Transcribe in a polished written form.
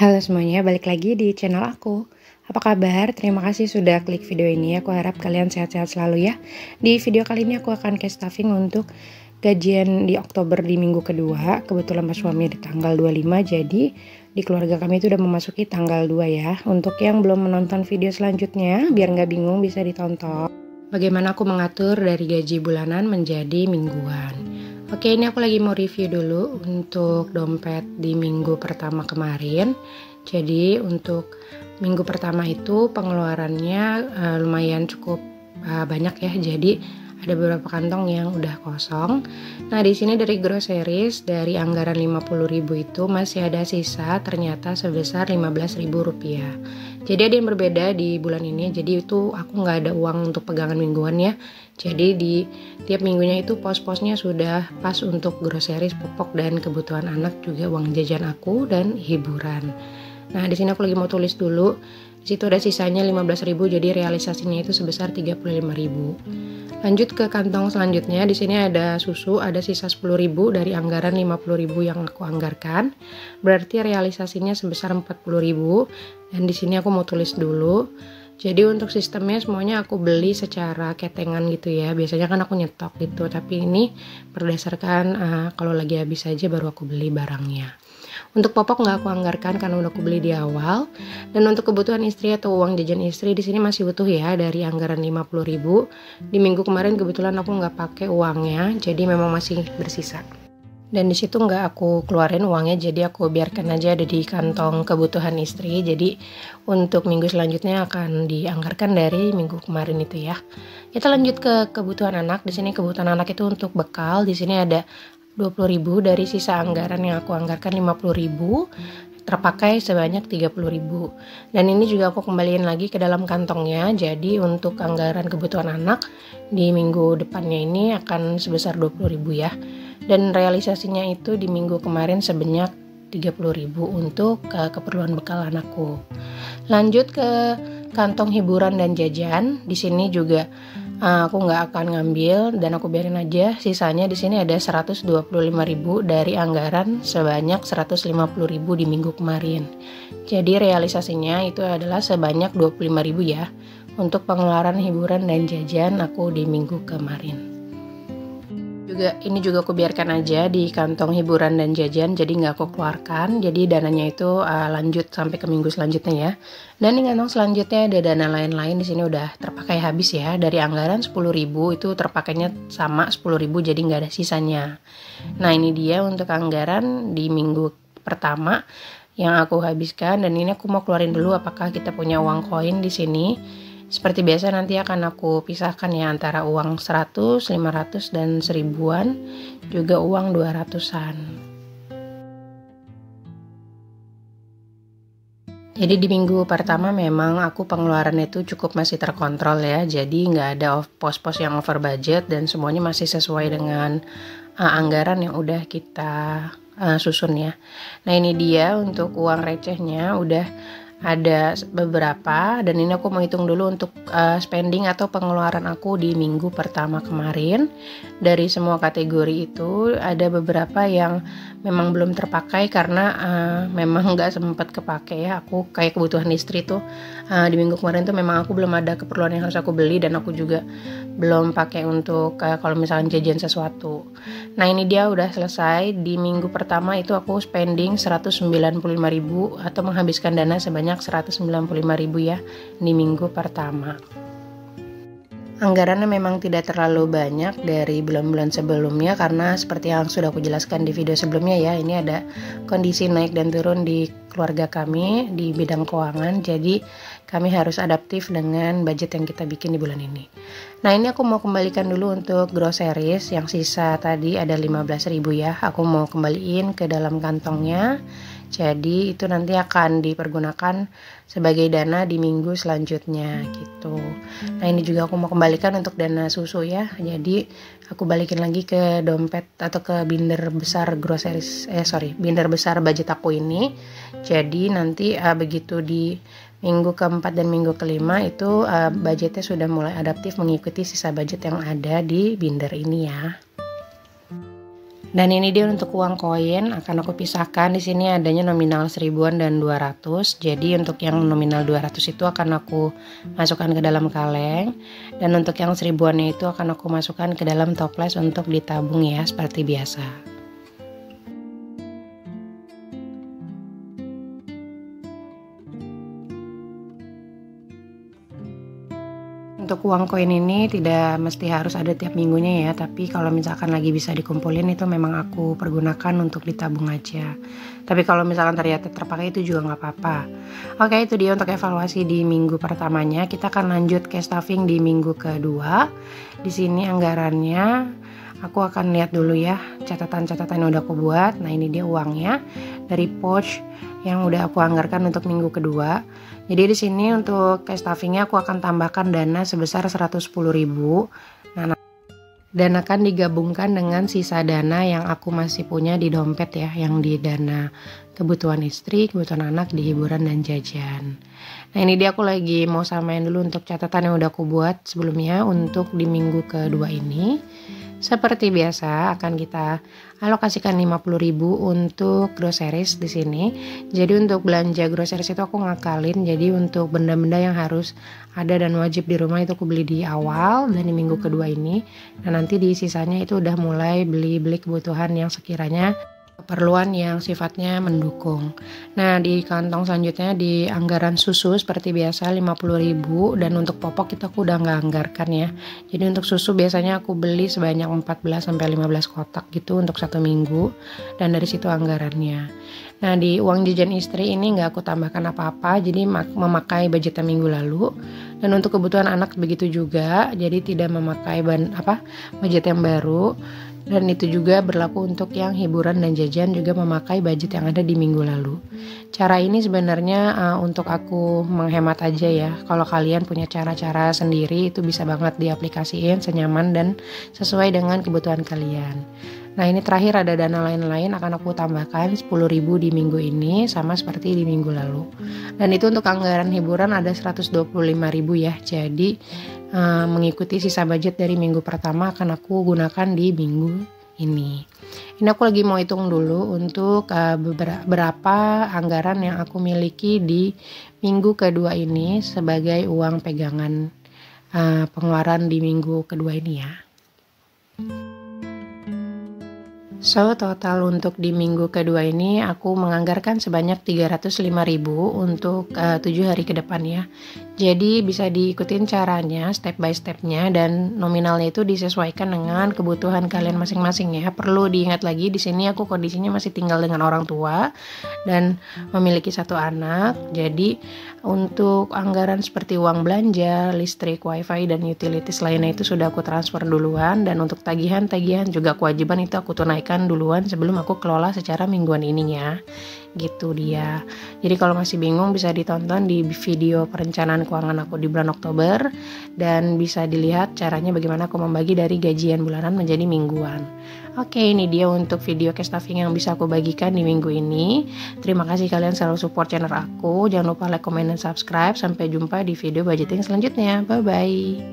Halo semuanya, balik lagi di channel aku. Apa kabar? Terima kasih sudah klik video ini. Aku harap kalian sehat-sehat selalu ya. Di video kali ini aku akan case stuffing untuk gajian di Oktober di minggu kedua. Kebetulan pas suami di tanggal 25, jadi di keluarga kami itu udah memasuki tanggal 2 ya. Untuk yang belum menonton video selanjutnya, biar nggak bingung bisa ditonton. Bagaimana aku mengatur dari gaji bulanan menjadi mingguan. Oke, ini aku lagi mau review dulu untuk dompet di minggu pertama kemarin. Jadi untuk minggu pertama itu pengeluarannya lumayan cukup banyak ya. Jadi ada beberapa kantong yang udah kosong. Nah, di sini dari groceries dari anggaran 50.000 itu masih ada sisa ternyata sebesar Rp15.000. Jadi ada yang berbeda di bulan ini. Jadi itu aku nggak ada uang untuk pegangan mingguan ya. Jadi di tiap minggunya itu pos-posnya sudah pas untuk groceries, popok dan kebutuhan anak, juga uang jajan aku dan hiburan. Nah, di sini aku lagi mau tulis dulu. Di situ ada sisanya 15.000, jadi realisasinya itu sebesar 35.000. Lanjut ke kantong selanjutnya. Di sini ada susu, ada sisa 10.000 dari anggaran 50.000 yang aku anggarkan. Berarti realisasinya sebesar 40.000. Dan di sini aku mau tulis dulu. Jadi untuk sistemnya semuanya aku beli secara ketengan gitu ya. Biasanya kan aku nyetok gitu, tapi ini berdasarkan kalau lagi habis aja baru aku beli barangnya. Untuk popok nggak aku anggarkan karena udah aku beli di awal. Dan untuk kebutuhan istri atau uang jajan istri di sini masih utuh ya, dari anggaran 50.000. Di minggu kemarin kebetulan aku nggak pakai uangnya, jadi memang masih bersisa. Dan di situ nggak aku keluarin uangnya, jadi aku biarkan aja ada di kantong kebutuhan istri. Jadi untuk minggu selanjutnya akan dianggarkan dari minggu kemarin itu ya. Kita lanjut ke kebutuhan anak. Di sini kebutuhan anak itu untuk bekal. Di sini ada 20.000 dari sisa anggaran yang aku anggarkan 50.000, terpakai sebanyak 30.000. Dan ini juga aku kembaliin lagi ke dalam kantongnya. Jadi untuk anggaran kebutuhan anak di minggu depannya ini akan sebesar 20.000 ya. Dan realisasinya itu di minggu kemarin sebanyak 30.000 untuk keperluan bekal anakku. Lanjut ke kantong hiburan dan jajan. Di sini juga aku nggak akan ngambil dan aku biarin aja. Sisanya di sini ada 125.000 dari anggaran sebanyak 150.000 di minggu kemarin. Jadi realisasinya itu adalah sebanyak 25.000 ya untuk pengeluaran hiburan dan jajan aku di minggu kemarin. Ini juga aku biarkan aja di kantong hiburan dan jajan, jadi nggak aku keluarkan. Jadi dananya itu lanjut sampai ke minggu selanjutnya ya. Dan di kantong selanjutnya ada dana lain-lain. Di sini udah terpakai habis ya. Dari anggaran 10.000 itu terpakainya sama 10.000, jadi nggak ada sisanya. Nah, ini dia untuk anggaran di minggu pertama yang aku habiskan. Dan ini aku mau keluarin dulu apakah kita punya uang koin di sini. Seperti biasa nanti akan aku pisahkan ya antara uang 100, 500, dan 1000-an, juga uang 200-an. Jadi di minggu pertama memang aku pengeluaran itu cukup masih terkontrol ya. Jadi nggak ada pos-pos yang over budget dan semuanya masih sesuai dengan anggaran yang udah kita susun ya. Nah, ini dia untuk uang recehnya udah ada beberapa, dan ini aku mau hitung dulu untuk spending atau pengeluaran aku di minggu pertama kemarin. Dari semua kategori itu ada beberapa yang memang belum terpakai karena memang nggak sempat kepake ya. Aku kayak kebutuhan istri tuh di minggu kemarin tuh memang aku belum ada keperluan yang harus aku beli, dan aku juga belum pakai untuk kalau misalnya jajan sesuatu. Nah, ini dia udah selesai. Di minggu pertama itu aku spending 195.000 atau menghabiskan dana sebanyak 195.000 ya di minggu pertama. Anggarannya memang tidak terlalu banyak dari bulan-bulan sebelumnya karena seperti yang sudah aku jelaskan di video sebelumnya ya, ini ada kondisi naik dan turun di keluarga kami di bidang keuangan, jadi kami harus adaptif dengan budget yang kita bikin di bulan ini. Nah, ini aku mau kembalikan dulu untuk groceries yang sisa tadi ada 15.000 ya, aku mau kembaliin ke dalam kantongnya. Jadi itu nanti akan dipergunakan sebagai dana di minggu selanjutnya gitu. Nah, ini juga aku mau kembalikan untuk dana susu ya. Jadi aku balikin lagi ke dompet atau ke binder besar binder besar budget aku ini. Jadi nanti begitu di minggu keempat dan minggu kelima itu budgetnya sudah mulai adaptif mengikuti sisa budget yang ada di binder ini ya. Dan ini dia untuk uang koin, akan aku pisahkan. Di sini adanya nominal 1000-an dan 200. Jadi untuk yang nominal 200 itu akan aku masukkan ke dalam kaleng, dan untuk yang 1000-annya itu akan aku masukkan ke dalam toples untuk ditabung ya, seperti biasa. Untuk uang koin ini tidak mesti harus ada tiap minggunya ya, tapi kalau misalkan lagi bisa dikumpulin itu memang aku pergunakan untuk ditabung aja. Tapi kalau misalkan ternyata terpakai itu juga nggak apa-apa. Oke, itu dia untuk evaluasi di minggu pertamanya. Kita akan lanjut ke stuffing di minggu kedua. Di sini anggarannya aku akan lihat dulu ya, catatan-catatan yang udah aku buat. Nah, ini dia uangnya dari pouch yang udah aku anggarkan untuk minggu kedua. Jadi di sini untuk cash stuffingnya aku akan tambahkan dana sebesar 110.000. Nah, dan akan digabungkan dengan sisa dana yang aku masih punya di dompet ya, yang di dana kebutuhan istri, kebutuhan anak, di hiburan dan jajan. Nah, ini dia aku lagi mau samain dulu untuk catatan yang udah aku buat sebelumnya untuk di minggu kedua ini. Seperti biasa akan kita alokasikan 50.000 untuk groceries di sini. Jadi untuk belanja groceries itu aku ngakalin. Jadi untuk benda-benda yang harus ada dan wajib di rumah itu aku beli di awal dan di minggu kedua ini. Nah, nanti di sisanya itu udah mulai beli-beli kebutuhan yang sekiranya keperluan yang sifatnya mendukung. Nah, di kantong selanjutnya di anggaran susu seperti biasa 50.000, dan untuk popok itu aku udah nggak anggarkan ya. Jadi untuk susu biasanya aku beli sebanyak 14 sampai 15 kotak gitu untuk 1 minggu, dan dari situ anggarannya. Nah, di uang jajan istri ini nggak aku tambahkan apa-apa, jadi memakai budget minggu lalu. Dan untuk kebutuhan anak begitu juga, jadi tidak memakai budget yang baru. Dan itu juga berlaku untuk yang hiburan dan jajan, juga memakai budget yang ada di minggu lalu. Cara ini sebenarnya untuk aku menghemat aja ya. Kalau kalian punya cara-cara sendiri itu bisa banget diaplikasiin senyaman dan sesuai dengan kebutuhan kalian. Nah, ini terakhir ada dana lain-lain akan aku tambahkan 10.000 di minggu ini sama seperti di minggu lalu. Dan itu untuk anggaran hiburan ada 125.000 ya. Jadi mengikuti sisa budget dari minggu pertama akan aku gunakan di minggu ini. Ini aku lagi mau hitung dulu untuk berapa anggaran yang aku miliki di minggu kedua ini sebagai uang pegangan pengeluaran di minggu kedua ini ya. So, total untuk di minggu kedua ini aku menganggarkan sebanyak 305.000 untuk 7 hari ke depan ya. Jadi bisa diikutin caranya step by stepnya, dan nominalnya itu disesuaikan dengan kebutuhan kalian masing-masing ya. Perlu diingat lagi di sini aku kondisinya masih tinggal dengan orang tua dan memiliki 1 anak. Jadi untuk anggaran seperti uang belanja, listrik, wifi, dan utilities lainnya itu sudah aku transfer duluan, dan untuk tagihan-tagihan juga kewajiban itu aku tunaikan duluan sebelum aku kelola secara mingguan ininya. Gitu dia. Jadi kalau masih bingung bisa ditonton di video perencanaan keuangan aku di bulan Oktober, dan bisa dilihat caranya bagaimana aku membagi dari gajian bulanan menjadi mingguan. Oke, ini dia untuk video cash stuffing yang bisa aku bagikan di minggu ini. Terima kasih kalian selalu support channel aku. Jangan lupa like, comment, dan subscribe. Sampai jumpa di video budgeting selanjutnya. Bye bye.